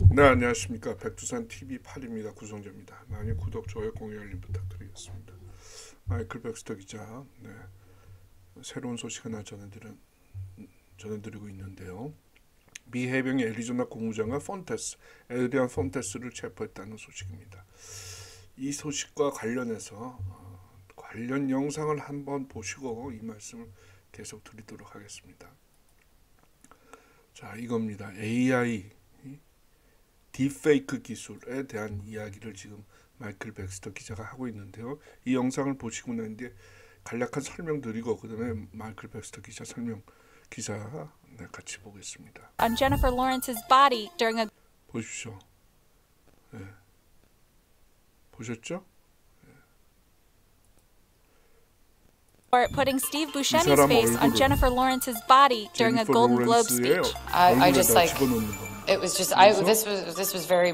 네, 안녕하십니까. 백두산 TV8입니다. 구성재입니다. 많이 구독, 좋아요, 공유, 알림 부탁드리겠습니다. 마이클 백스터 기자, 네, 새로운 소식 하나 전해드리고 있는데요. 미 해병의 애리조나 공무장관 에드리안 폰테스를 체포했다는 소식입니다. 이 소식과 관련해서 관련 영상을 한번 보시고 이 말씀을 계속 드리도록 하겠습니다. 자, 이겁니다. AI 딥페이크 기술에 대한 이야기를 지금 마이클 백스터 기자가 하고 있는데요. 이 영상을 보시고 난 뒤에 간략한 설명드리고 그다음에 마이클 백스터 기자 기사 같이 보겠습니다. On Jennifer Lawrence's body during a 보십시오. 네. 보셨죠? or putting Steve Buscemi's face on Jennifer Lawrence's body during a Golden Globe speech. I just like it was just this was very.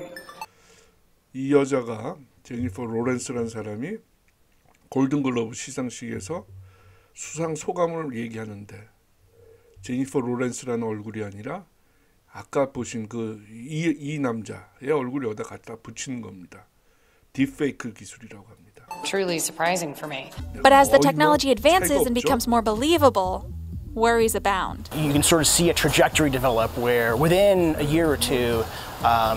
이 여자가 제니퍼 로렌스라는 사람이 골든글로브 시상식에서 수상 소감을 얘기하는데 제니퍼 로렌스라는 얼굴이 아니라 아까 보신 이 남자의 얼굴을 여기다 갖다 붙이는 겁니다. 딥페이크 기술이라고 합니다. Truly surprising for me. But as the technology advances and becomes more believable, worries abound. You can sort of see a trajectory develop where within a year or two,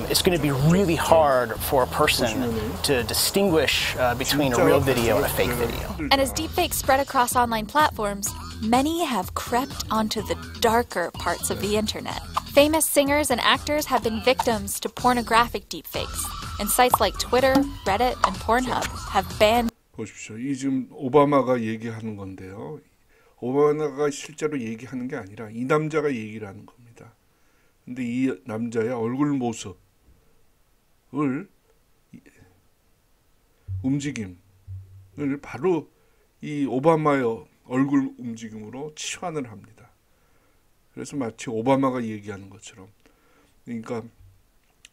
it's going to be really hard for a person to distinguish between a real video and a fake video. And as deepfakes spread across online platforms, many have crept onto the darker parts of the internet. Famous singers and actors have been victims to pornographic deepfakes, and sites like Twitter, Reddit, and Pornhub have banned. 보십시오. 이 지금 오바마가 얘기하는 건데요. 오바마가 실제로 얘기하는 게 아니라 이 남자가 얘기를 하는 겁니다. 근데 이 남자의 얼굴 모습을 움직임을 바로 이 오바마의 얼굴 움직임으로 치환을 합니다. 그래서 마치 오바마가 얘기하는 것처럼, 그러니까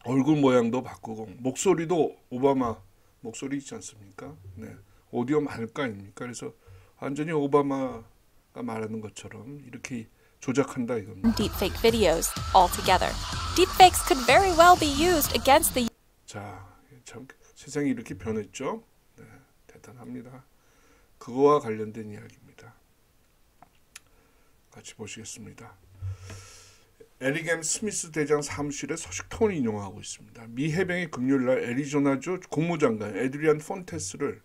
얼굴 모양도 바꾸고 목소리도 오바마 목소리 있지 않습니까? 네, 오디오 많을 거 아닙니까? 그래서 완전히 오바마가 말하는 것처럼 이렇게 조작한다 이겁니다. Deepfake videos altogether. Deepfakes could very well be used against the. 자, 참 세상이 이렇게 변했죠? 네, 대단합니다. 그거와 관련된 이야기입니다. 같이 보시겠습니다. 에릭 스미스 대장 사무실의 서식통을 인용하고 있습니다. 미 해병이 금요일날 애리조나주 국무장관 에드리안 폰테스를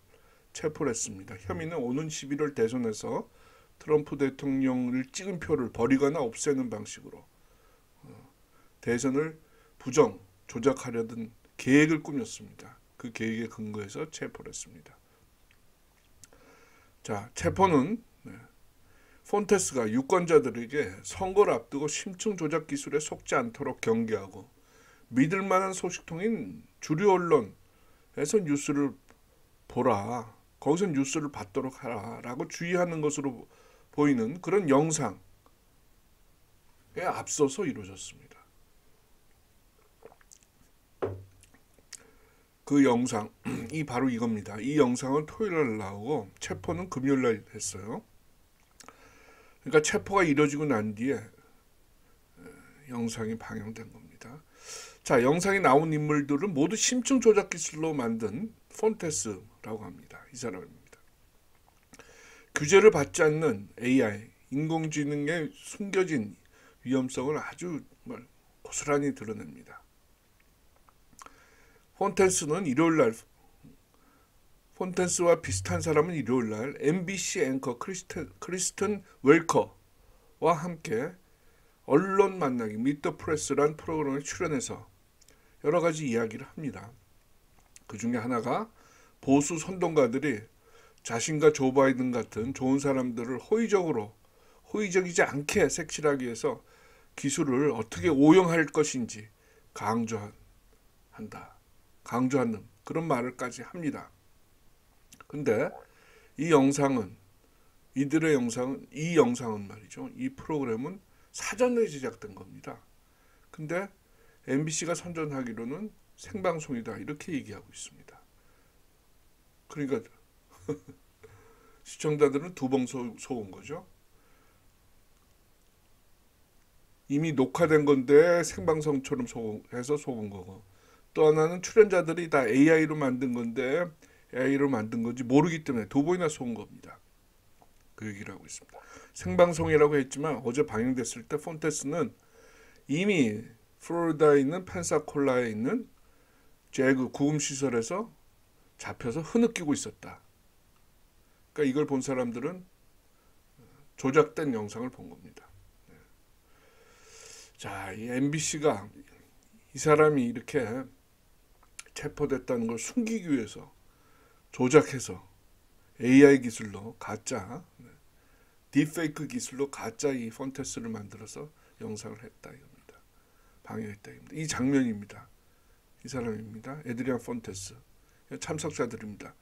체포를 했습니다. 혐의는 오는 11월 대선에서 트럼프 대통령을 찍은 표를 버리거나 없애는 방식으로 대선을 조작하려던 계획을 꾸몄습니다. 그 계획에 근거해서 체포를 했습니다. 자, 체포는 폰테스가 유권자들에게 선거를 앞두고 심층 조작 기술에 속지 않도록 경계하고 믿을 만한 소식통인 주류 언론에서 뉴스를 보라, 거기서 뉴스를 받도록 하라라고 주의하는 것으로 보이는 그런 영상에 앞서서 이루어졌습니다. 그 영상이 바로 이겁니다. 이 영상은 토요일날 나오고 체포는 금요일날 했어요. 그러니까 체포가 이루어지고 난 뒤에 영상이 방영된 겁니다. 자, 영상에 나온 인물들은 모두 심층 조작 기술로 만든 폰테스라고 합니다. 이 사람입니다. 규제를 받지 않는 AI, 인공지능의 숨겨진 위험성을 아주 고스란히 드러냅니다. 폰테스와 비슷한 사람은 일요일날 MBC 앵커 크리스튼 웰커와 함께 언론 만나기 미터 프레스란 프로그램에 출연해서 여러 가지 이야기를 합니다. 그 중에 하나가 보수 선동가들이 자신과 조 바이든 같은 좋은 사람들을 호의적이지 않게 색칠하기 위해서 기술을 어떻게 오용할 것인지 강조하는 그런 말을까지 합니다. 근데 이 영상은 말이죠. 이 프로그램은 사전에 제작된 겁니다. 근데 MBC가 선전하기로는 생방송이다 이렇게 얘기하고 있습니다. 그러니까 시청자들은 두 번 속은 거죠. 이미 녹화된 건데 생방송처럼 해서 속은 거고, 또 하나는 출연자들이 다 AI로 만든 건데 AI로 만든 건지 모르기 때문에 두 번이나 속은 겁니다. 그 얘기를 하고 있습니다. 생방송이라고 했지만 어제 방영됐을 때 폰테스는 이미 플로리다에 있는 펜사콜라에 있는 제그 구금 시설에서 잡혀서 흐느끼고 있었다. 그러니까 이걸 본 사람들은 조작된 영상을 본 겁니다. 자, 이 MBC가 이 사람이 이렇게 체포됐다는 걸 숨기기 위해서 조작해서 AI 기술로 가짜, 딥페이크 기술로 가짜 이 폰테스를 만들어서 영상을 했다 이겁니다. 방영했다 이겁니다. 이 장면입니다. 이 사람입니다. 에드리안 폰테스. 참석자들입니다.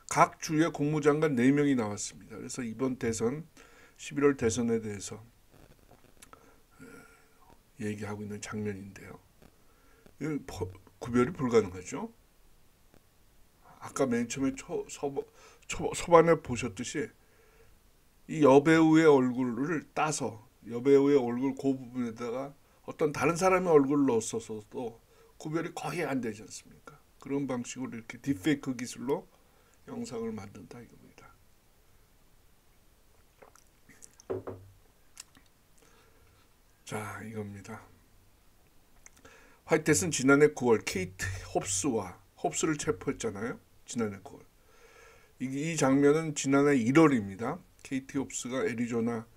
각 주의 국무장관 4명이 나왔습니다. 그래서 이번 대선 11월 대선에 대해서 얘기하고 있는 장면인데요. 구별이 불가능하죠. 아까 맨 처음에 초반에 보셨듯이 이 여배우의 얼굴을 따서 여배우의 얼굴 그 부분에다가 어떤 다른 사람의 얼굴을 넣었어도 구별이 거의 안 되지 않습니까? 그런 방식으로 이렇게 딥페이크 기술로 영상을 만든다 이겁니다. 자, 이겁니다. 화이트햇은 지난해 9월 케이트 홉스를 체포했잖아요. 지난해 9월. 이 장면은 지난해 1월입니다. 케이트 홉스가 애리조나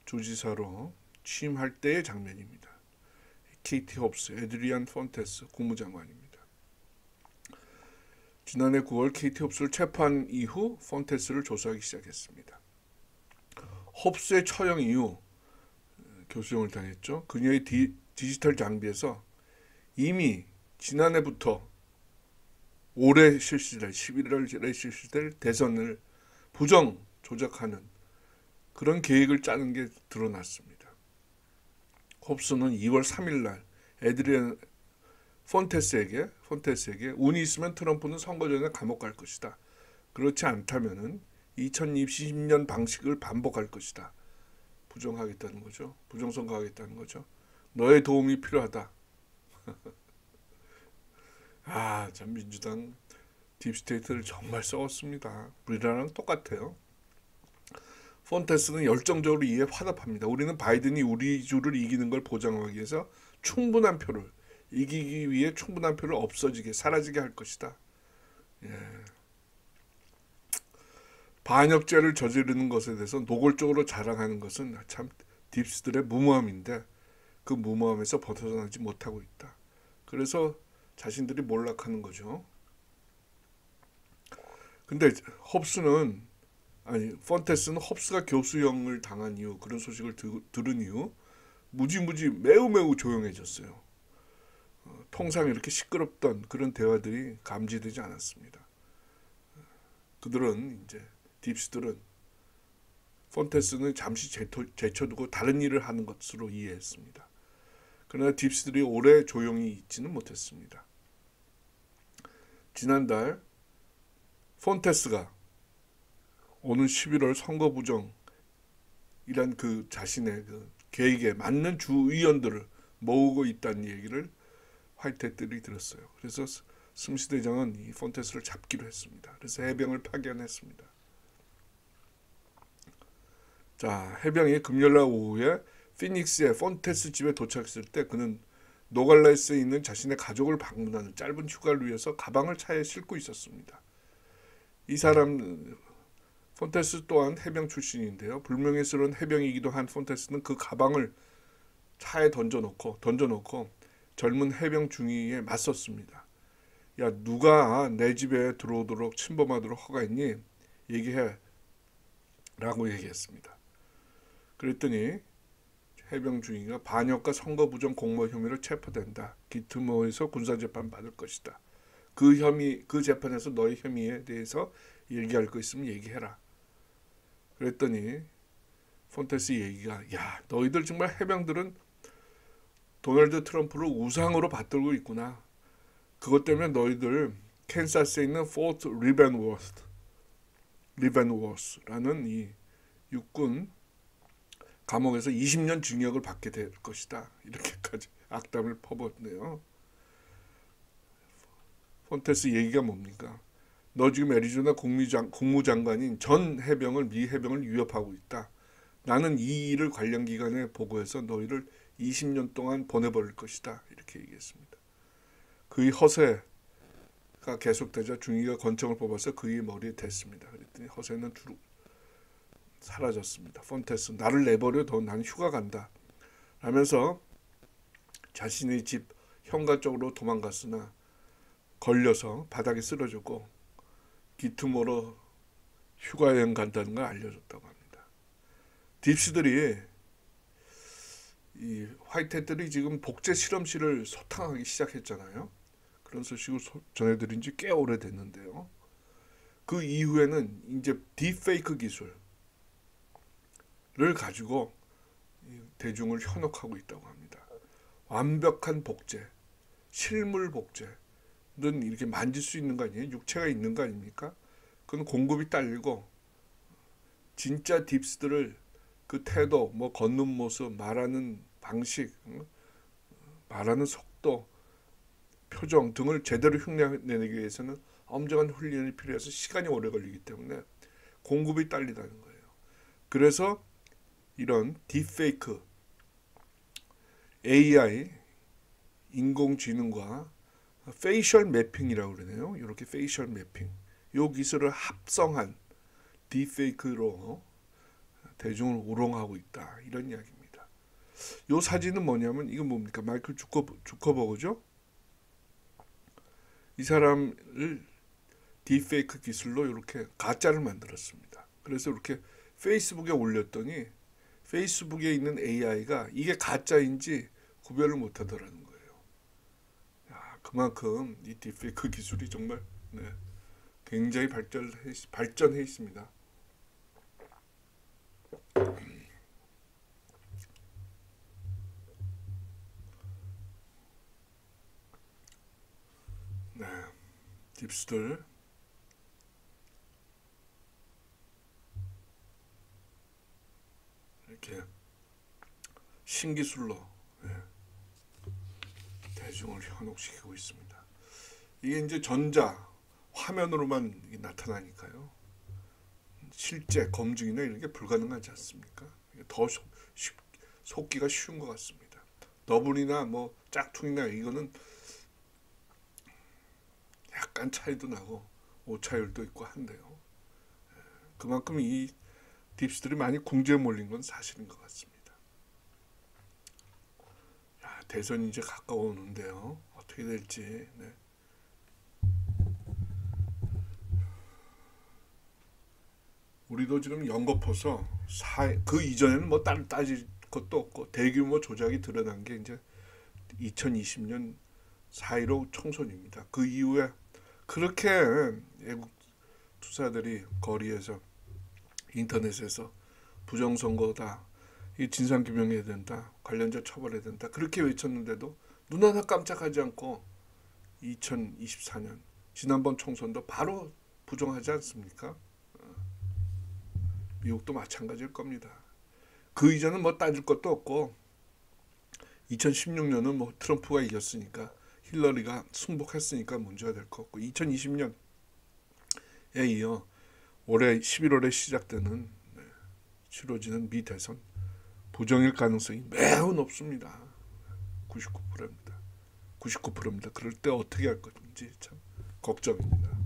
주지사로 취임할 때의 장면입니다. 케이트 홉스, 에드리안 폰테스 국무장관입니다. 지난해 9월 케이트 홉스를 체포한 이후 폰테스를 조사하기 시작했습니다. 홉스의 처형 이후 교수형을 당했죠. 그녀의 디지털 장비에서 이미 지난해부터 올해 실시될 11월에 실시될 대선을 부정 조작하는 그런 계획을 짜는 게 드러났습니다. 홉스는 2월 3일 날 에드리안 폰테스에게 운이 있으면 트럼프는 선거 전에 감옥 갈 것이다. 그렇지 않다면은 2020년 방식을 반복할 것이다. 부정하겠다는 거죠. 부정선거하겠다는 거죠. 너의 도움이 필요하다. 아, 참 민주당 딥스테이트를 정말 썩었습니다. 우리나라랑 똑같아요. 폰테스는 열정적으로 이에 화답합니다. 우리는 바이든이 우리 주를 이기는 걸 보장하기 위해서 충분한 표를 이기기 위해 충분한 표를 없어지게 사라지게 할 것이다. 예. 반역죄를 저지르는 것에 대해서 노골적으로 자랑하는 것은 참 딥스들의 무모함인데 그 무모함에서 벗어나지 못하고 있다. 그래서 자신들이 몰락하는 거죠. 근데 폰테스는 홉스가 교수형을 당한 이후 그런 소식을 들은 이후 무지무지 매우 조용해졌어요. 통상 이렇게 시끄럽던 그런 대화들이 감지되지 않았습니다. 그들은 이제 딥스들은 폰테스는 잠시 제쳐두고 다른 일을 하는 것으로 이해했습니다. 그러나 딥스들이 오래 조용히 있지는 못했습니다. 지난달 폰테스가 오는 11월 선거 부정이란 그 자신의 그 계획에 맞는 주 의원들을 모으고 있다는 얘기를 화이트햇들이 들었어요. 그래서 스미스 대장은 이 폰테스를 잡기로 했습니다. 그래서 해병을 파견했습니다. 자, 해병이 금요일날 오후에 피닉스의 폰테스 집에 도착했을 때 그는 노갈레스에 있는 자신의 가족을 방문하는 짧은 휴가를 위해서 가방을 차에 싣고 있었습니다. 이 사람 폰테스 또한 해병 출신인데요. 불명예스러운 해병이기도 한 폰테스는 그 가방을 차에 던져놓고 젊은 해병 중위에 맞섰습니다. 야, 누가 내 집에 들어오도록 침범하도록 허가했니? 얘기해 라고 얘기했습니다. 그랬더니 해병 중위가 반역과 선거 부정 공모 혐의로 체포된다. 기트모에서 군사재판 받을 것이다. 그 재판에서 너의 혐의에 대해서 얘기할 거 있으면 얘기해라. 그랬더니 폰테스 얘기가, 야, 너희들 정말 해병들은 도널드 트럼프를 우상으로 받들고 있구나. 그것 때문에 너희들 캔사스에 있는 포트 리벤워스라는 이 육군 감옥에서 20년 징역을 받게 될 것이다. 이렇게까지 악담을 퍼붓네요. 폰테스 얘기가 뭡니까? 너 지금 애리조나 국무장관인 전 해병을 미 해병을 위협하고 있다. 나는 이 일을 관련 기관에 보고해서 너희를 20년 동안 보내버릴 것이다. 이렇게 얘기했습니다. 그의 허세가 계속되자 중위가 권총을 뽑아서 그의 머리에 댔습니다. 그랬더니 허세는 사라졌습니다. 폰테스, 나를 내버려 둬. 나는 휴가 간다. 라면서 자신의 집 현가 쪽으로 도망갔으나 걸려서 바닥에 쓰러졌고 기트모로 휴가여행 간다는 걸 알려줬다고 합니다. 딥스들이 이 화이트헤드들이 지금 복제 실험실을 소탕하기 시작했잖아요. 그런 소식을 전해드린 지 꽤 오래됐는데요. 그 이후에는 이제 딥페이크 기술을 가지고 대중을 현혹하고 있다고 합니다. 완벽한 복제, 실물 복제는 이렇게 만질 수 있는 거 아니에요? 육체가 있는 거 아닙니까? 그건 공급이 딸리고 진짜 딥스들을 그 태도, 뭐 걷는 모습, 말하는 방식, 말하는 속도, 표정 등을 제대로 흉내내기 위해서는 엄정한 훈련이 필요해서 시간이 오래 걸리기 때문에 공급이 딸리다는 거예요. 그래서 이런 딥페이크, AI, 인공지능과 페이셜 매핑이라고 그러네요. 이렇게 페이셜 매핑, 이 기술을 합성한 딥페이크로 대중을 우롱하고 있다. 이런 이야기입니다. 이 사진은 뭐냐면 이건 뭡니까? 마이클 주커버그죠? 이 사람을 딥페이크 기술로 이렇게 가짜를 만들었습니다. 그래서 이렇게 페이스북에 올렸더니 페이스북에 있는 AI가 이게 가짜인지 구별을 못하더라는 거예요. 야, 그만큼 이 딥페이크 기술이 정말 굉장히 발전해 있습니다. 네, 딥스들 이렇게 신기술로 대중을 현혹시키고 있습니다. 이게 이제 전자 화면으로만 이게 나타나니까요. 실제 검증이나 이런 게 불가능하지 않습니까? 더 속기가 쉬운 것 같습니다. 더블이나 뭐 짝퉁이나 이거는 약간 차이도 나고 오차율도 있고 한데요. 그만큼 이 딥스들이 많이 궁지에 몰린 건 사실인 것 같습니다. 야, 대선이 이제 가까워오는데요. 어떻게 될지. 네. 우리도 지금 연거푸서 그 이전에는 뭐 따질 것도 없고 대규모 조작이 드러난 게 이제 2020년 4.15 총선입니다. 그 이후에 그렇게 애국 투사들이 거리에서 인터넷에서 부정선거다, 이 진상규명해야 된다, 관련자 처벌해야 된다 그렇게 외쳤는데도 눈 하나 깜짝하지 않고 2024년 지난번 총선도 바로 부정하지 않습니까? 미국도 마찬가지일 겁니다. 그 이전은 뭐 따질 것도 없고 2016년은 뭐 트럼프가 이겼으니까 힐러리가 승복했으니까 문제가 될 것 같고 2020년에 이어 올해 11월에 시작되는 치러지는 미 대선 부정일 가능성이 매우 높습니다. 99%입니다. 99%입니다. 그럴 때 어떻게 할 건지 참 걱정입니다.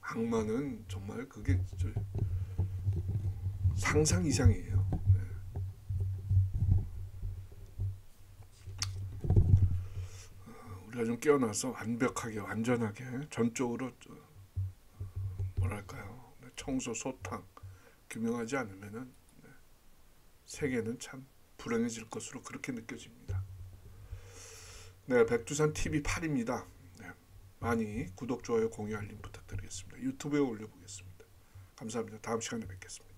악마는 정말 그게 상상 이상이에요. 우리가 좀 깨어나서 완벽하게 완전하게 전적으로 뭐랄까요, 청소 소탕 규명하지 않으면은 세계는 참 불행해질 것으로 그렇게 느껴집니다. 네, 백두산 TV 8입니다. 많이 구독, 좋아요, 공유, 알림 부탁드리겠습니다. 유튜브에 올려보겠습니다. 감사합니다. 다음 시간에 뵙겠습니다.